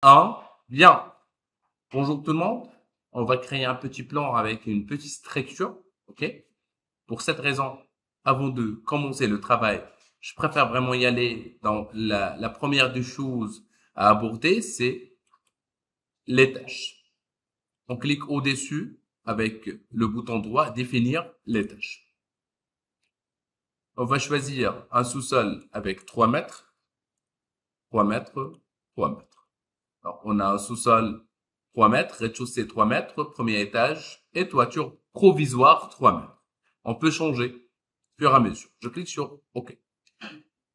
1. Bien. Bonjour tout le monde. On va créer un petit plan avec une petite structure. OK? Pour cette raison, avant de commencer le travail, je préfère vraiment y aller dans la première des choses à aborder, c'est les tâches. On clique au-dessus avec le bouton droit, définir les tâches. On va choisir un sous-sol avec 3 mètres, 3 mètres, 3 mètres. Alors, on a un sous-sol 3 mètres, rez-de-chaussée 3 mètres, premier étage et toiture provisoire 3 mètres. On peut changer au fur et à mesure. Je clique sur OK.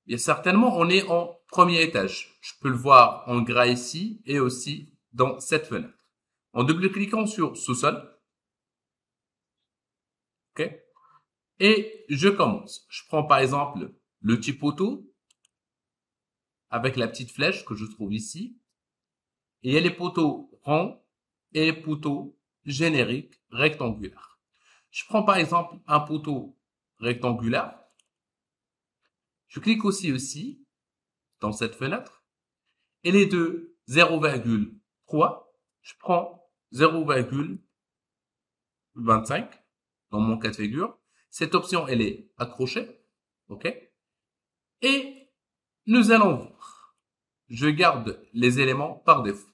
Et certainement, on est en premier étage. Je peux le voir en gras ici et aussi dans cette fenêtre. En double-cliquant sur sous-sol, OK, et je commence. Je prends par exemple le petit poteau avec la petite flèche que je trouve ici. Et il y a les poteaux ronds et les poteaux génériques rectangulaires. Je prends par exemple un poteau rectangulaire. Je clique aussi dans cette fenêtre. Et les deux 0,3, je prends 0,25 dans mon cas de figure. Cette option, elle est accrochée. OK? Et nous allons voir. Je garde les éléments par défaut.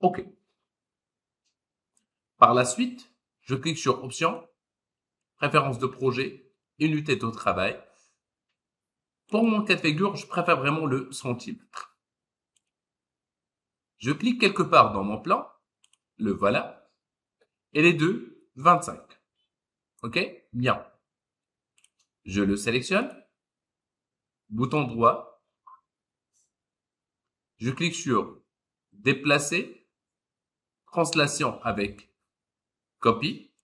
OK. Par la suite, je clique sur Options, Préférences de projet, Unité de travail. Pour mon cas de figure, je préfère vraiment le centimètre. Je clique quelque part dans mon plan, le voilà, et les deux, 25. OK? Bien. Je le sélectionne, bouton droit, je clique sur Déplacer, Translation avec Copie.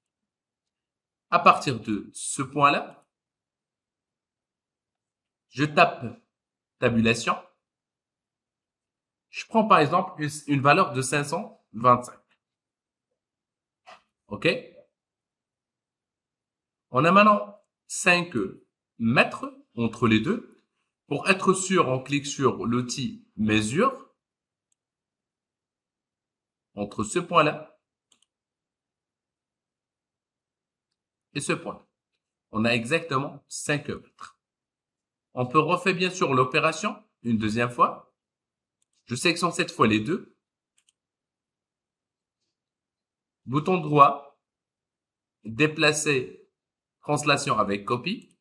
À partir de ce point-là, je tape Tabulation. Je prends par exemple une valeur de 525. OK? On a maintenant 5 mètres entre les deux. Pour être sûr, on clique sur l'outil Mesure entre ce point-là et ce point. On a exactement 5 mètres. On peut refaire bien sûr l'opération une deuxième fois. Je sélectionne cette fois les deux. Bouton droit, déplacer, translation avec copie.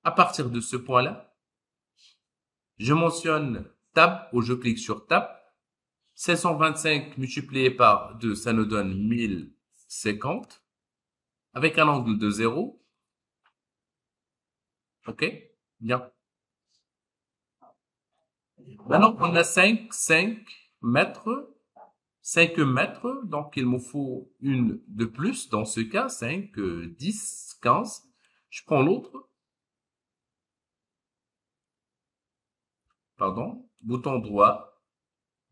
À partir de ce point-là, je mentionne Tab ou je clique sur Tab. 525 multiplié par 2, ça nous donne 1050 avec un angle de 0. OK? Bien. Maintenant, on a 5 mètres, 5 mètres, donc il me faut une de plus. Dans ce cas, 5, 10, 15. Je prends l'autre. Pardon. Bouton droit,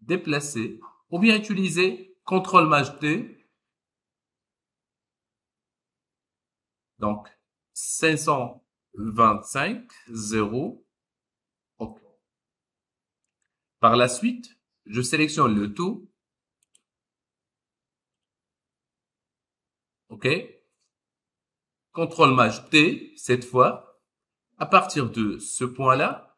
déplacer, ou bien utiliser CTRL-MAJ-D. Donc, 525, 0. OK. Par la suite, je sélectionne le tout. OK. CTRL-MAJ-T cette fois. À partir de ce point-là,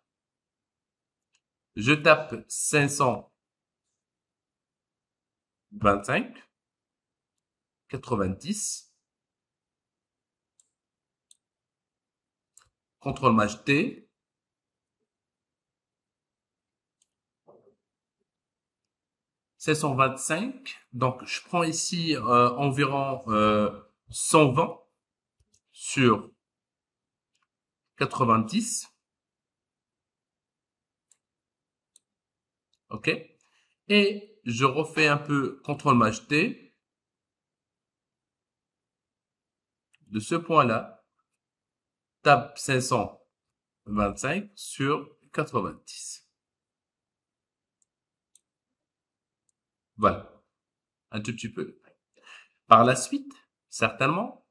je tape 525, 90. CTRL-MAJ-T. « 725. Donc, je prends ici environ 120 sur 90. OK. Et je refais un peu CTRL-MAJ-T. De ce point-là, tape 525 sur 90. Voilà. Un tout petit peu. Par la suite, certainement,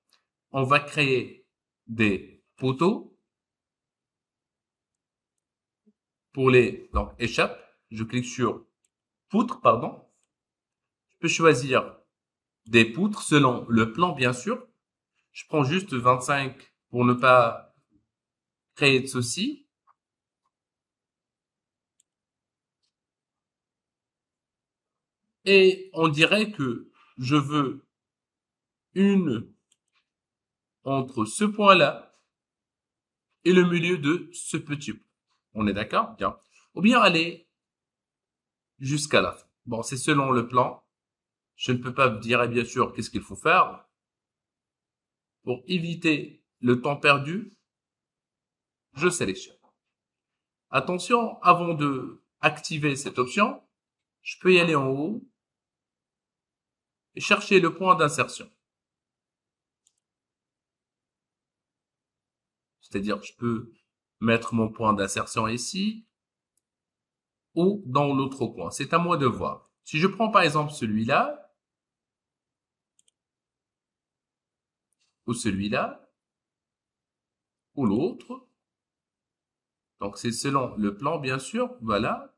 on va créer des poteaux pour les donc échappes. je clique sur poutre, pardon. Je peux choisir des poutres selon le plan, bien sûr. Je prends juste 25 pour ne pas créer de soucis. Et on dirait que je veux une entre ce point-là et le milieu de ce petit point. On est d'accord? Bien. Ou bien aller jusqu'à la fin. Bon, c'est selon le plan. Je ne peux pas vous dire, bien sûr, qu'est-ce qu'il faut faire. Pour éviter le temps perdu, je sélectionne. Attention, avant de activer cette option, je peux y aller en haut et chercher le point d'insertion. C'est-à-dire, je peux mettre mon point d'insertion ici ou dans l'autre coin. C'est à moi de voir. Si je prends par exemple celui-là ou celui-là ou l'autre, donc c'est selon le plan bien sûr, voilà.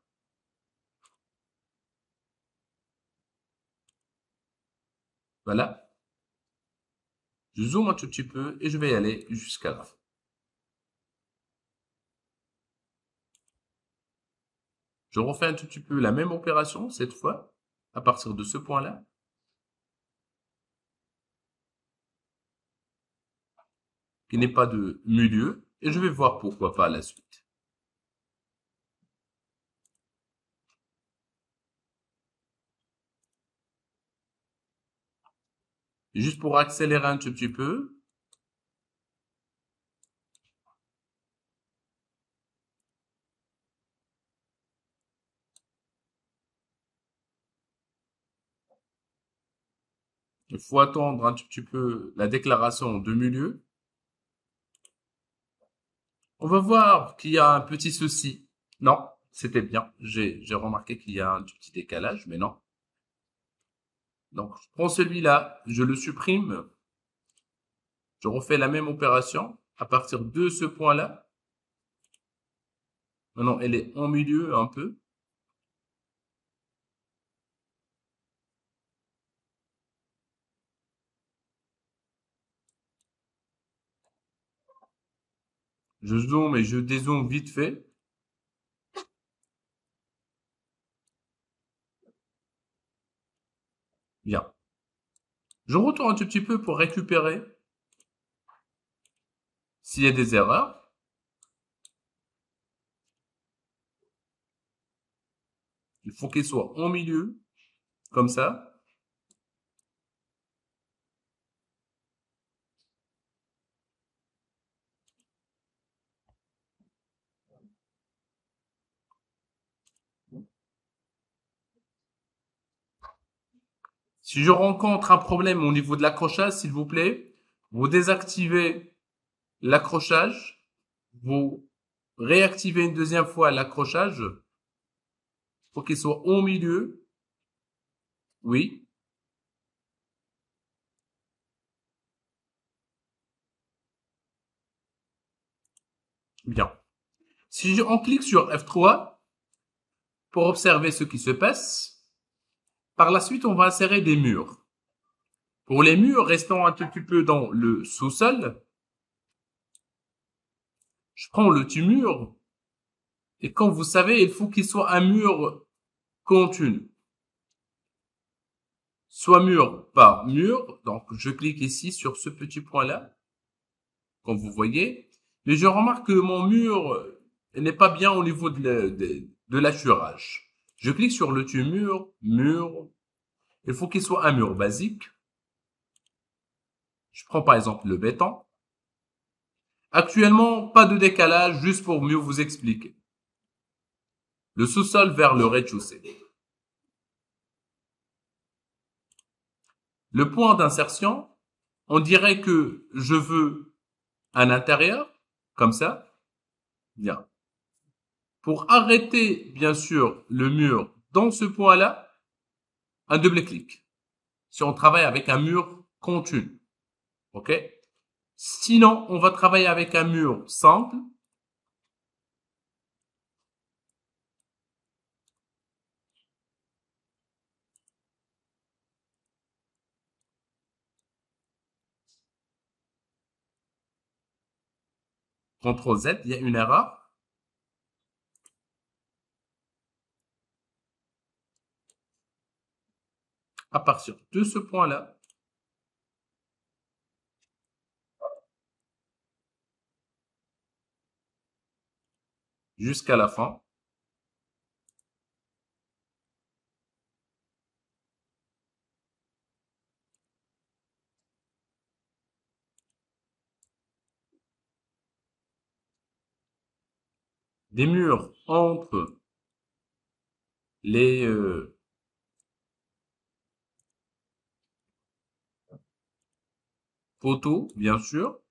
Voilà. Je zoome un tout petit peu et je vais aller jusqu'à la fin. Je refais un tout petit peu la même opération cette fois à partir de ce point-là. Qui n'est pas de milieu et je vais voir pourquoi pas la suite. Juste pour accélérer un tout petit peu. Il faut attendre un tout petit peu la déclaration de milieu. On va voir qu'il y a un petit souci. Non, c'était bien. J'ai remarqué qu'il y a un tout petit décalage, mais non. Donc, je prends celui-là, je le supprime. Je refais la même opération à partir de ce point-là. Maintenant, elle est en milieu un peu. Je zoome et je dézoome vite fait. Bien. Je retourne un tout petit peu pour récupérer s'il y a des erreurs. Il faut qu'elle soit en milieu, comme ça. Si je rencontre un problème au niveau de l'accrochage, s'il vous plaît, vous désactivez l'accrochage, vous réactivez une deuxième fois l'accrochage pour qu'il soit au milieu. Oui. Bien. Si on clique sur F3 pour observer ce qui se passe, par la suite, on va insérer des murs. Pour les murs, restons un tout petit peu dans le sous-sol. Je prends le petit mur et comme vous savez, il faut qu'il soit un mur continu. Soit mur par mur. Donc, je clique ici sur ce petit point-là, comme vous voyez. Mais je remarque que mon mur n'est pas bien au niveau de l'assurage. Je clique sur le petit mur, mur. Il faut qu'il soit un mur basique. Je prends par exemple le béton. Actuellement, pas de décalage, juste pour mieux vous expliquer. Le sous-sol vers le rez-de-chaussée. Le point d'insertion, on dirait que je veux un intérieur, comme ça. Bien. Pour arrêter, bien sûr, le mur dans ce point-là, un double-clic. Si on travaille avec un mur continu. OK? Sinon, on va travailler avec un mur simple. CTRL Z, il y a une erreur. À partir de ce point-là, jusqu'à la fin, des murs entre les poteaux, bien sûr.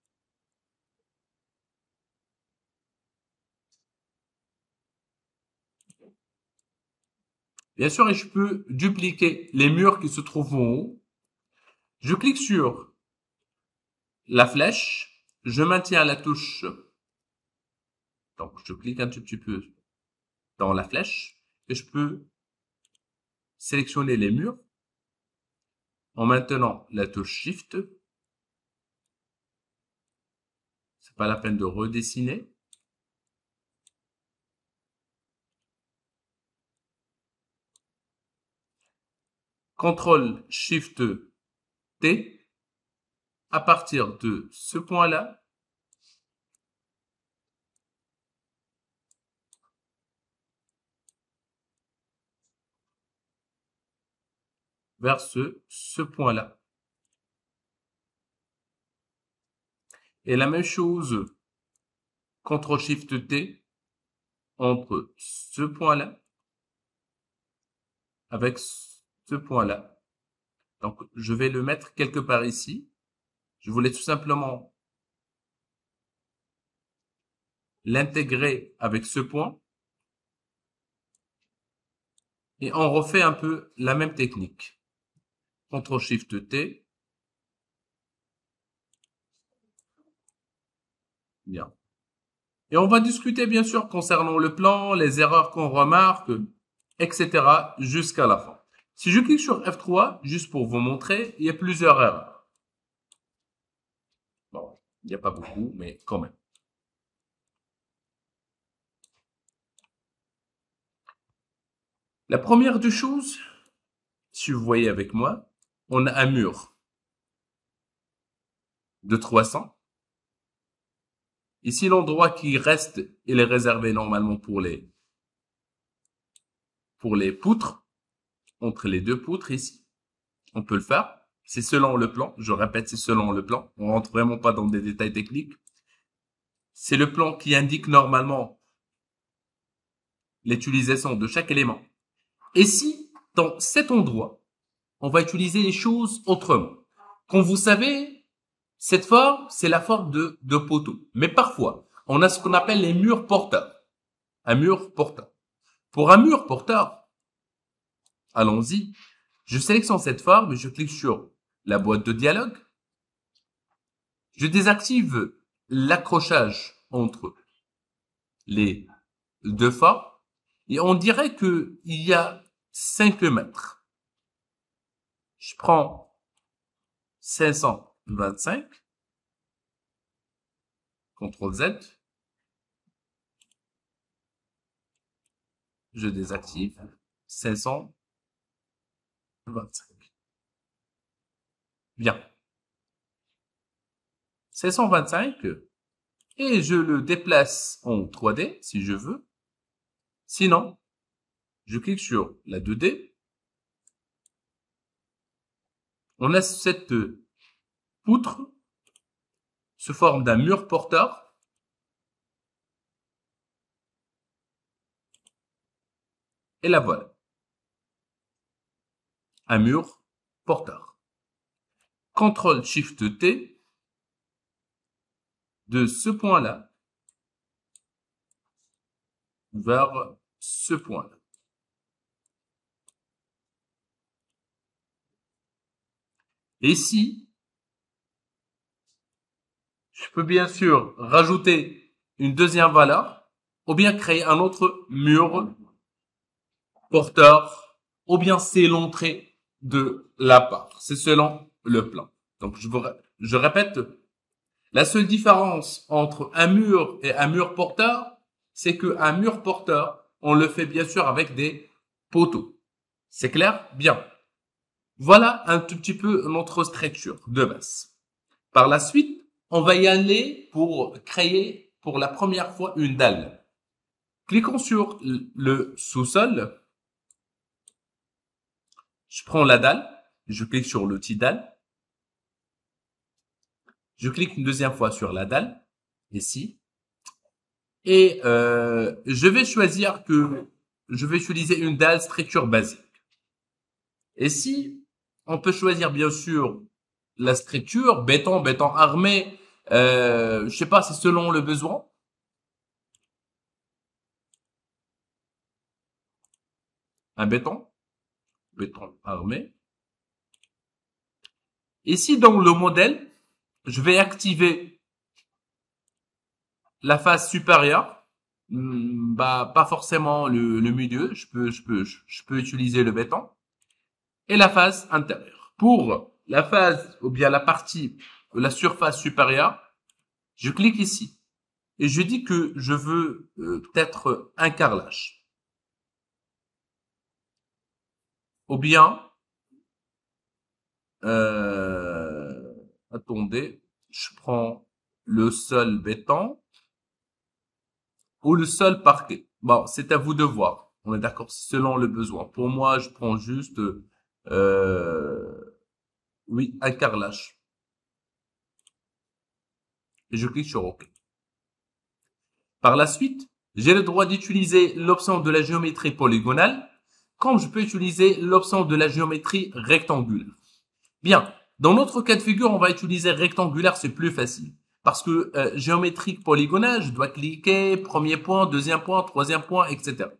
Bien sûr, et je peux dupliquer les murs qui se trouvent en haut. Je clique sur la flèche, je maintiens la touche. Donc, je clique un tout petit peu dans la flèche et je peux sélectionner les murs en maintenant la touche Shift. C'est pas la peine de redessiner. CTRL Shift T. À partir de ce point-là, vers ce point-là. Et la même chose, CTRL Shift T entre ce point-là avec ce point-là. Donc, je vais le mettre quelque part ici. Je voulais tout simplement l'intégrer avec ce point. Et on refait un peu la même technique. CTRL Shift T. Bien. Et on va discuter bien sûr concernant le plan, les erreurs qu'on remarque, etc. jusqu'à la fin. Si je clique sur F3, juste pour vous montrer, il y a plusieurs erreurs. Bon, il n'y a pas beaucoup, mais quand même. La première des choses, si vous voyez avec moi, on a un mur de 300. Ici, l'endroit qui reste, il est réservé normalement pour les poutres, entre les deux poutres ici. On peut le faire. C'est selon le plan. Je répète, c'est selon le plan. On rentre vraiment pas dans des détails techniques. C'est le plan qui indique normalement l'utilisation de chaque élément. Et si, dans cet endroit, on va utiliser les choses autrement. Comme vous savez, cette forme, c'est la forme de poteau. Mais parfois, on a ce qu'on appelle les murs porteurs. Un mur porteur. Pour un mur porteur, allons-y. Je sélectionne cette forme et je clique sur la boîte de dialogue. Je désactive l'accrochage entre les deux formes et on dirait qu'il y a 5 mètres. Je prends 525, CTRL Z, je désactive 525. Bien. 525 et je le déplace en 3D si je veux. Sinon, je clique sur la 2D. On a cette poutre sous forme d'un mur porteur. Et la voilà. Un mur porteur. CTRL SHIFT T de ce point-là vers ce point-là. Et ici, je peux bien sûr rajouter une deuxième valeur ou bien créer un autre mur porteur ou bien c'est l'entrée de la part. C'est selon le plan. Donc, je répète, La seule différence entre un mur et un mur porteur, c'est qu'un mur porteur, on le fait bien sûr avec des poteaux. C'est clair? Bien. Voilà un tout petit peu notre structure de base. Par la suite, on va y aller pour créer pour la première fois une dalle. Cliquons sur le sous-sol. Je prends la dalle. Je clique sur l'outil dalle. Je clique une deuxième fois sur la dalle, ici. Et je vais choisir que je vais utiliser une dalle structure basique. Et si on peut choisir bien sûr la structure, béton, béton armé, je sais pas, c'est selon le besoin. Un béton, béton armé. Ici, dans le modèle, je vais activer la face supérieure. Bah, pas forcément le milieu. Je peux utiliser le béton. Et la face intérieure. Pour la face, ou bien la partie, la surface supérieure, je clique ici. Et je dis que je veux peut-être un carrelage. Ou bien, attendez, je prends le sol béton ou le sol parquet. Bon, c'est à vous de voir. On est d'accord, selon le besoin. Pour moi, je prends juste, oui, un carrelage. Et je clique sur OK. Par la suite, j'ai le droit d'utiliser l'option de la géométrie polygonale, comme je peux utiliser l'option de la géométrie rectangulaire. Bien, dans notre cas de figure, on va utiliser rectangulaire, c'est plus facile. Parce que géométrique polygonale, je dois cliquer, premier point, deuxième point, troisième point, etc.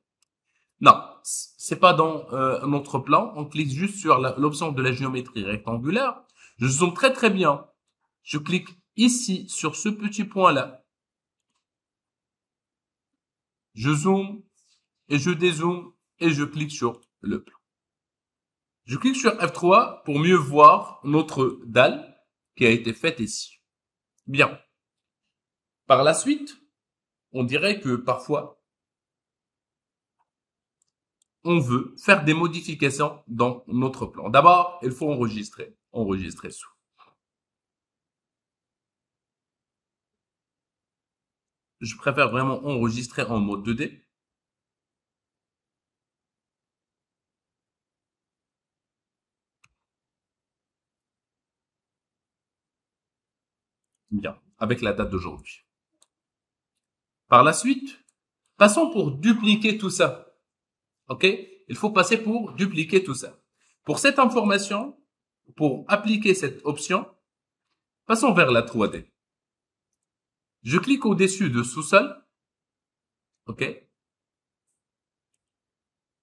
Non, c'est pas dans notre plan. On clique juste sur l'option de la géométrie rectangulaire. Je zoome très très bien. Je clique ici sur ce petit point-là. Je zoome et je dézoome et je clique sur le plan. Je clique sur F3 pour mieux voir notre dalle qui a été faite ici. Bien. Par la suite, on dirait que parfois, on veut faire des modifications dans notre plan. D'abord, il faut enregistrer. Enregistrer sous. Je préfère vraiment enregistrer en mode 2D. Bien, avec la date d'aujourd'hui. Par la suite, passons pour dupliquer tout ça. OK? Il faut passer pour dupliquer tout ça. Pour cette information, pour appliquer cette option, passons vers la 3D. Je clique au-dessus de sous-sol. OK?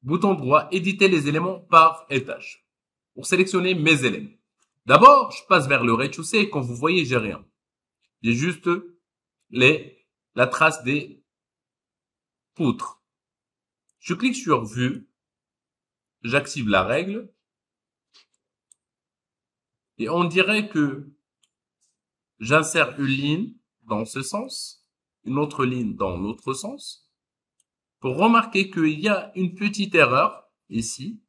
Bouton droit, éditer les éléments par étage. Pour sélectionner mes éléments. D'abord, je passe vers le rez-de-chaussée et comme vous voyez, j'ai rien. J'ai juste la trace des poutres. Je clique sur vue. J'active la règle. Et on dirait que j'insère une ligne dans ce sens, une autre ligne dans l'autre sens, pour remarquer qu'il y a une petite erreur ici.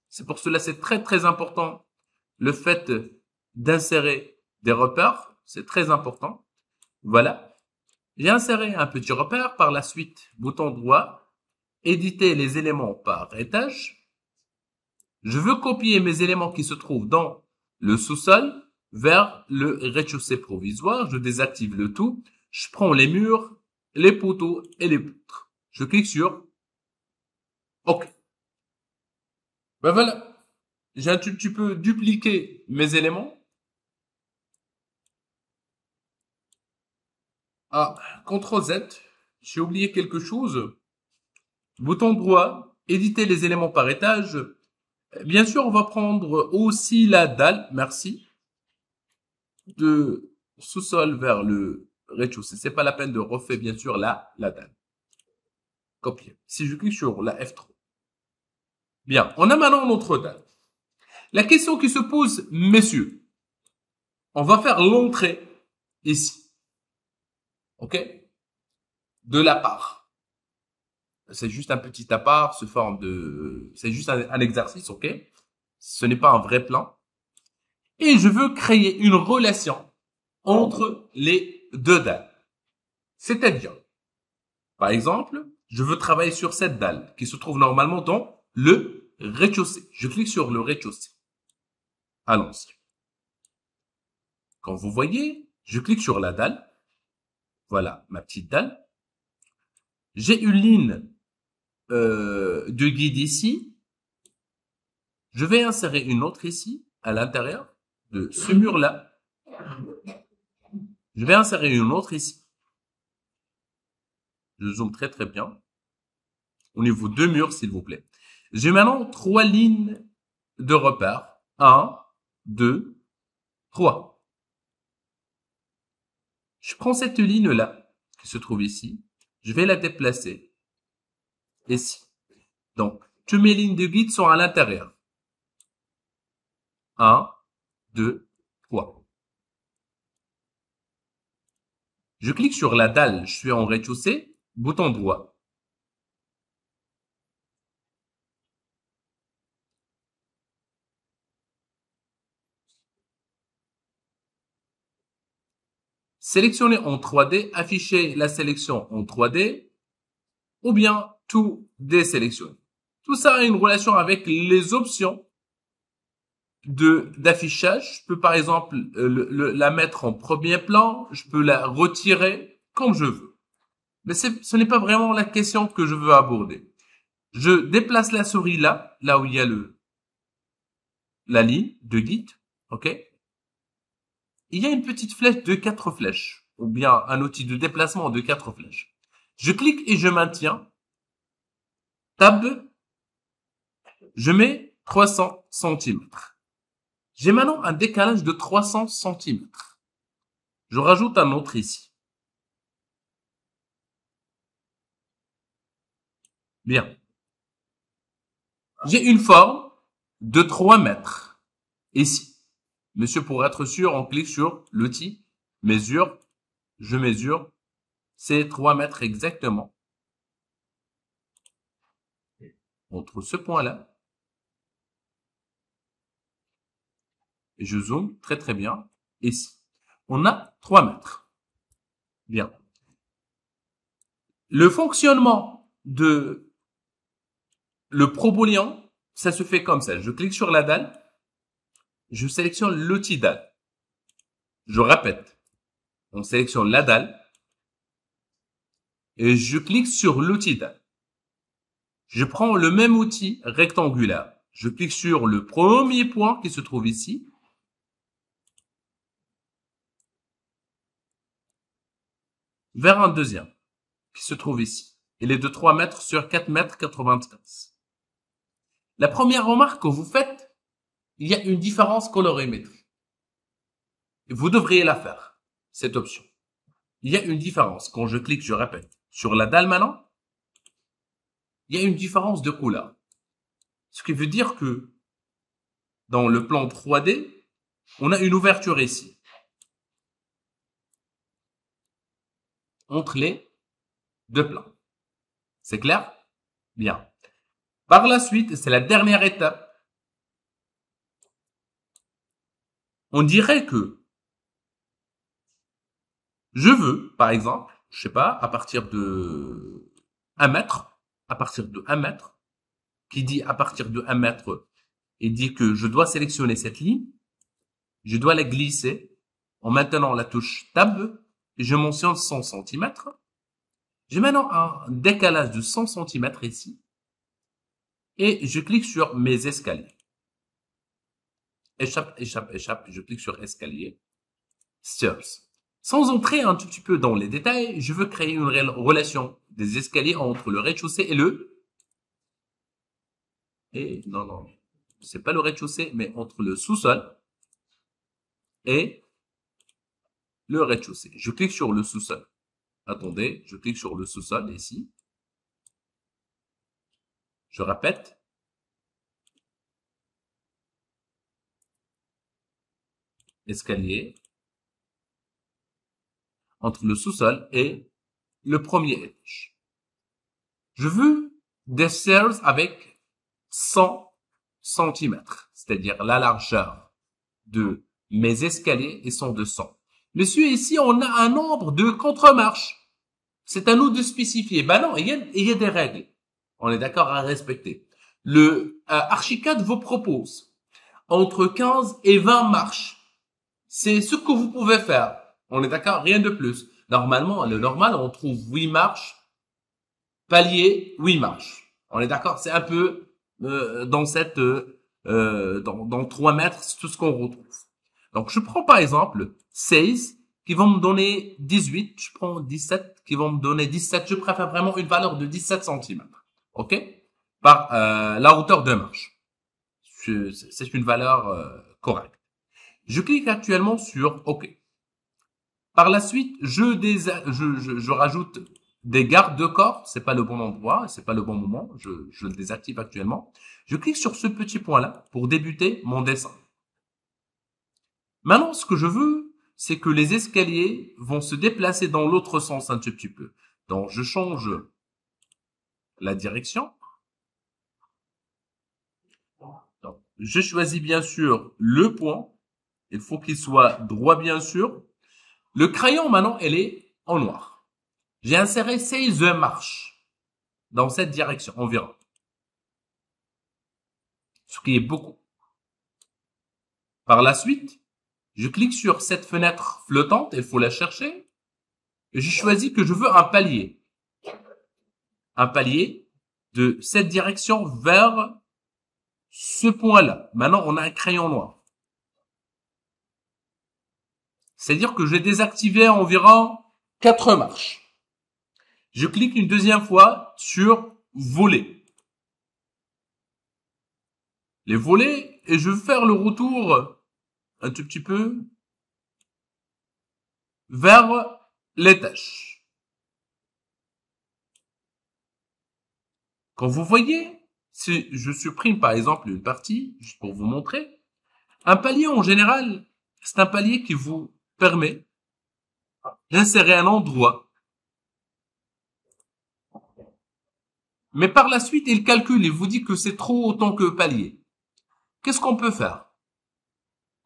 C'est pour cela c'est très très important le fait d'insérer des repères, c'est très important. Voilà. J'ai inséré un petit repère, par la suite, bouton droit, éditer les éléments par étage. Je veux copier mes éléments qui se trouvent dans le sous-sol vers le rez-de-chaussée provisoire. Je désactive le tout. Je prends les murs, les poteaux et les poutres. Je clique sur OK. Ben voilà. J'ai un tout petit peu dupliqué mes éléments. Ah, CTRL Z. J'ai oublié quelque chose. Bouton droit, éditer les éléments par étage. Bien sûr, on va prendre aussi la dalle, merci, de sous-sol vers le rez-de-chaussée. C'est pas la peine de refaire, bien sûr, la dalle. Copier. Si je clique sur la F3. Bien, on a maintenant notre dalle. La question qui se pose, messieurs, on va faire l'entrée ici. OK? De la part. C'est juste un petit appart, c'est juste un exercice, OK? Ce n'est pas un vrai plan. Et je veux créer une relation entre les deux dalles. C'est-à-dire, par exemple, je veux travailler sur cette dalle qui se trouve normalement dans le rez-de-chaussée. Je clique sur le rez-de-chaussée. Allons-y. Quand vous voyez, je clique sur la dalle. Voilà, ma petite dalle. J'ai une ligne de guide ici. Je vais insérer une autre ici, à l'intérieur de ce mur-là. Je vais insérer une autre ici. Je zoome très très bien. Au niveau de murs, s'il vous plaît. J'ai maintenant 3 lignes de repère. 1, 2, 3. Je prends cette ligne-là, qui se trouve ici. Je vais la déplacer ici. Donc, toutes mes lignes de guide sont à l'intérieur. 1, 2, 3. Je clique sur la dalle, je suis en rez-de-chaussée, bouton droit. Sélectionner en 3D, afficher la sélection en 3D, ou bien tout désélectionner. Tout ça a une relation avec les options d'affichage. Je peux par exemple la mettre en premier plan, je peux la retirer comme je veux. Mais ce n'est pas vraiment la question que je veux aborder. Je déplace la souris là où il y a la ligne de guide, ok? Il y a une petite flèche de 4 flèches, ou bien un outil de déplacement de 4 flèches. Je clique et je maintiens. Tab, je mets 300 cm. J'ai maintenant un décalage de 300 cm. Je rajoute un autre ici. Bien. J'ai une forme de 3 mètres. Ici. Monsieur, pour être sûr, on clique sur l'outil mesure. Je mesure. C'est 3 mètres exactement. Entre ce point-là. Et je zoome très très bien. Ici. On a 3 mètres. Bien. Le fonctionnement de le probolian, ça se fait comme ça. Je clique sur la dalle. Je sélectionne l'outil dalle. Je répète. On sélectionne la dalle. Et je clique sur l'outil dalle. Je prends le même outil rectangulaire. Je clique sur le premier point qui se trouve ici. Vers un deuxième qui se trouve ici. Il est de 3 mètres sur 4 mètres 95. La première remarque que vous faites, il y a une différence colorimétrique. Vous devriez la faire, cette option. Il y a une différence. Quand je clique, je répète, sur la dalle maintenant, il y a une différence de couleur. Ce qui veut dire que dans le plan 3D, on a une ouverture ici. Entre les deux plans. C'est clair? Bien. Par la suite, c'est la dernière étape. On dirait que je veux, par exemple, je sais pas, à partir de 1 mètre, à partir de 1 mètre, qui dit à partir de 1 mètre, et dit que je dois sélectionner cette ligne, je dois la glisser en maintenant la touche Tab, et je mentionne 100 cm. J'ai maintenant un décalage de 100 cm ici, et je clique sur mes escaliers. Échappe, échappe, échappe, je clique sur escalier. Steps. Sans entrer un tout petit peu dans les détails, je veux créer une relation des escaliers entre le rez-de-chaussée non, c'est pas le rez-de-chaussée, mais entre le sous-sol et le rez-de-chaussée. Je clique sur le sous-sol. Attendez, je clique sur le sous-sol ici. Je répète. escalier entre le sous-sol et le premier étage. Je veux des stairs avec 100 centimètres, c'est-à-dire la largeur de mes escaliers et sont de 100. Monsieur, ici, on a un nombre de contre-marches. C'est à nous de spécifier. Ben non, il y a des règles. On est d'accord à respecter. Le Archicad vous propose entre 15 et 20 marches. C'est ce que vous pouvez faire. On est d'accord, rien de plus. Normalement, le normal, on trouve 8 marches, palier, 8 marches. On est d'accord, c'est un peu dans cette dans 3 mètres, c'est tout ce qu'on retrouve. Donc, je prends par exemple 16 qui vont me donner 18. Je prends 17 qui vont me donner 17. Je préfère vraiment une valeur de 17 centimètres. OK? Par la hauteur de marche. C'est une valeur correcte. Je clique actuellement sur OK. Par la suite, je rajoute des gardes de corps. C'est pas le bon endroit, c'est pas le bon moment. Je le désactive actuellement. Je clique sur ce petit point-là pour débuter mon dessin. Maintenant, ce que je veux, c'est que les escaliers vont se déplacer dans l'autre sens un tout petit peu. Donc, je change la direction. Donc, je choisis bien sûr le point. Il faut qu'il soit droit, bien sûr. Le crayon, maintenant, elle est en noir. J'ai inséré 16 marches dans cette direction environ. Ce qui est beaucoup. Par la suite, je clique sur cette fenêtre flottante, il faut la chercher. Et je choisis que je veux un palier. Un palier de cette direction vers ce point-là. Maintenant, on a un crayon noir. C'est-à-dire que j'ai désactivé environ 4 marches. Je clique une deuxième fois sur voler. Les volets, et je vais faire le retour un tout petit peu vers les tâches. Quand vous voyez, si je supprime par exemple une partie, juste pour vous montrer, un palier en général, c'est un palier qui vous permet d'insérer un endroit. Mais par la suite, il calcule et vous dit que c'est trop autant que palier. Qu'est-ce qu'on peut faire?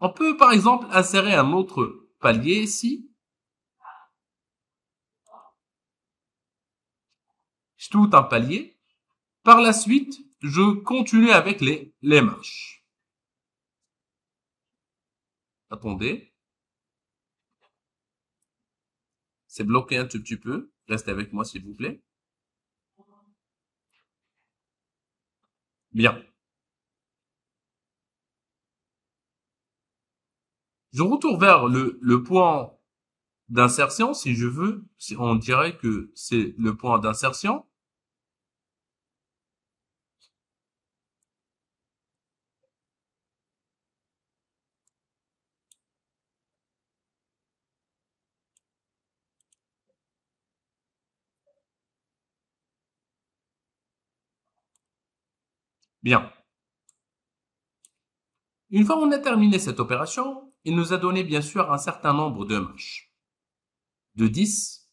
On peut par exemple insérer un autre palier ici. Je tout un palier. Par la suite, je continue avec les marches. Attendez. C'est bloqué un tout petit peu. Restez avec moi, s'il vous plaît. Bien. Je retourne vers le point d'insertion, si je veux. Si on dirait que c'est le point d'insertion. Bien. Une fois qu'on a terminé cette opération, il nous a donné bien sûr un certain nombre de marches. De 10,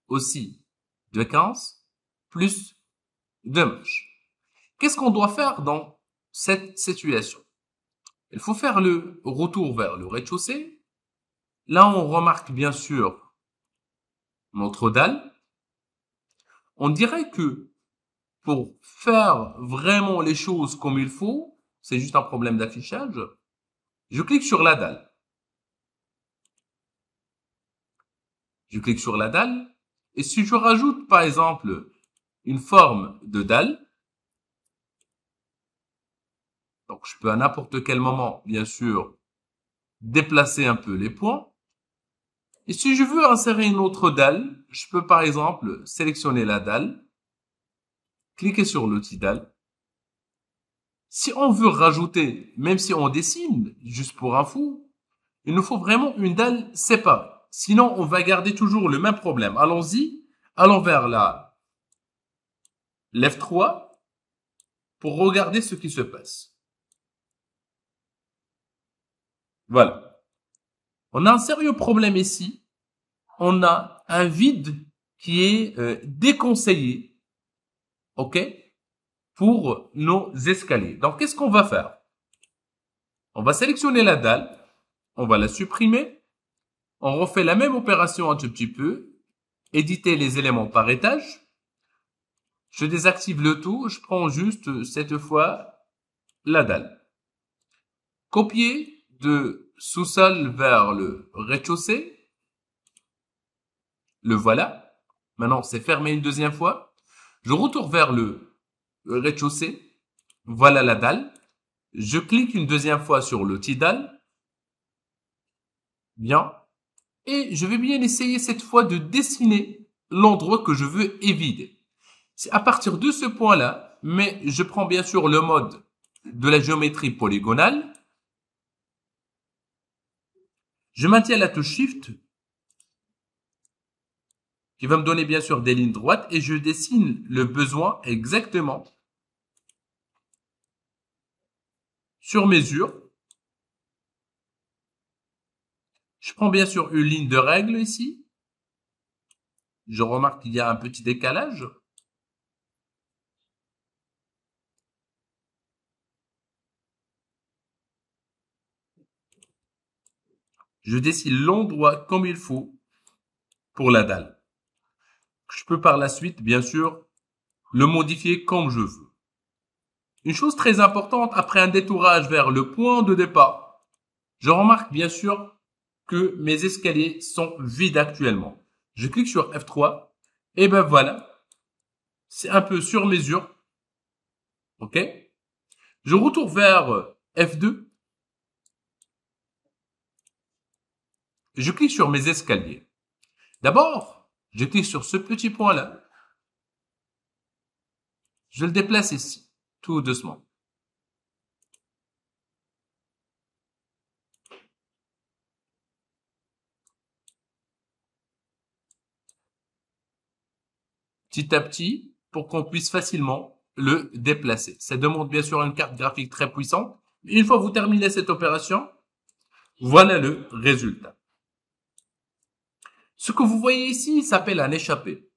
aussi de 15, plus de marches. Qu'est-ce qu'on doit faire dans cette situation? Il faut faire le retour vers le rez-de-chaussée. Là, on remarque bien sûr notre dalle. On dirait que pour faire vraiment les choses comme il faut, c'est juste un problème d'affichage. Je clique sur la dalle. Je clique sur la dalle. Et si je rajoute, par exemple, une forme de dalle, donc je peux à n'importe quel moment, bien sûr, déplacer un peu les points. Et si je veux insérer une autre dalle, je peux par exemple sélectionner la dalle, cliquer sur l'outil dalle. Si on veut rajouter, même si on dessine, juste pour info, il nous faut vraiment une dalle séparée. Sinon, on va garder toujours le même problème. Allons-y, allons vers la F3 pour regarder ce qui se passe. Voilà. On a un sérieux problème ici. On a un vide qui est déconseillé, ok, pour nos escaliers. Donc, qu'est-ce qu'on va faire? On va sélectionner la dalle, on va la supprimer, on refait la même opération un tout petit peu, éditer les éléments par étage, je désactive le tout, je prends juste cette fois la dalle. Copier de sous-sol vers le rez-de-chaussée, le voilà. Maintenant, c'est fermé une deuxième fois. Je retourne vers le rez-de-chaussée, voilà la dalle. Je clique une deuxième fois sur l'outil dalle. Bien. Et je vais bien essayer cette fois de dessiner l'endroit que je veux éviter. C'est à partir de ce point-là, mais je prends bien sûr le mode de la géométrie polygonale. Je maintiens la touche Shift, qui va me donner bien sûr des lignes droites, et je dessine le besoin exactement sur mesure. Je prends bien sûr une ligne de règle ici. Je remarque qu'il y a un petit décalage. Je dessine l'endroit comme il faut pour la dalle. Je peux par la suite, bien sûr, le modifier comme je veux. Une chose très importante, après un détourage vers le point de départ, je remarque bien sûr que mes escaliers sont vides actuellement. Je clique sur F3 et ben voilà, c'est un peu sur mesure. Ok. Je retourne vers F2. Je clique sur mes escaliers. D'abord, je clique sur ce petit point-là. Je le déplace ici, tout doucement. Petit à petit, pour qu'on puisse facilement le déplacer. Ça demande bien sûr une carte graphique très puissante. Une fois que vous terminez cette opération, voilà le résultat. Ce que vous voyez ici s'appelle un échappé.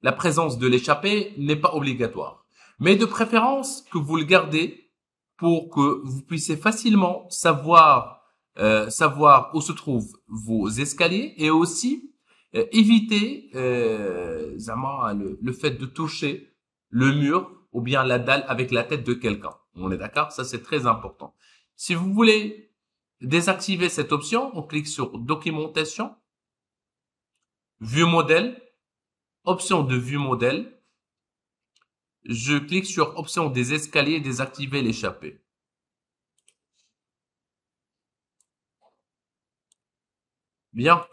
La présence de l'échappé n'est pas obligatoire, mais de préférence que vous le gardez pour que vous puissiez facilement savoir où se trouvent vos escaliers et aussi éviter le fait de toucher le mur ou bien la dalle avec la tête de quelqu'un. On est d'accord? Ça, c'est très important. Si vous voulez désactiver cette option, on clique sur Documentation, Vue modèle, option de vue modèle. Je clique sur option des escaliers, désactiver l'échappée. Bien.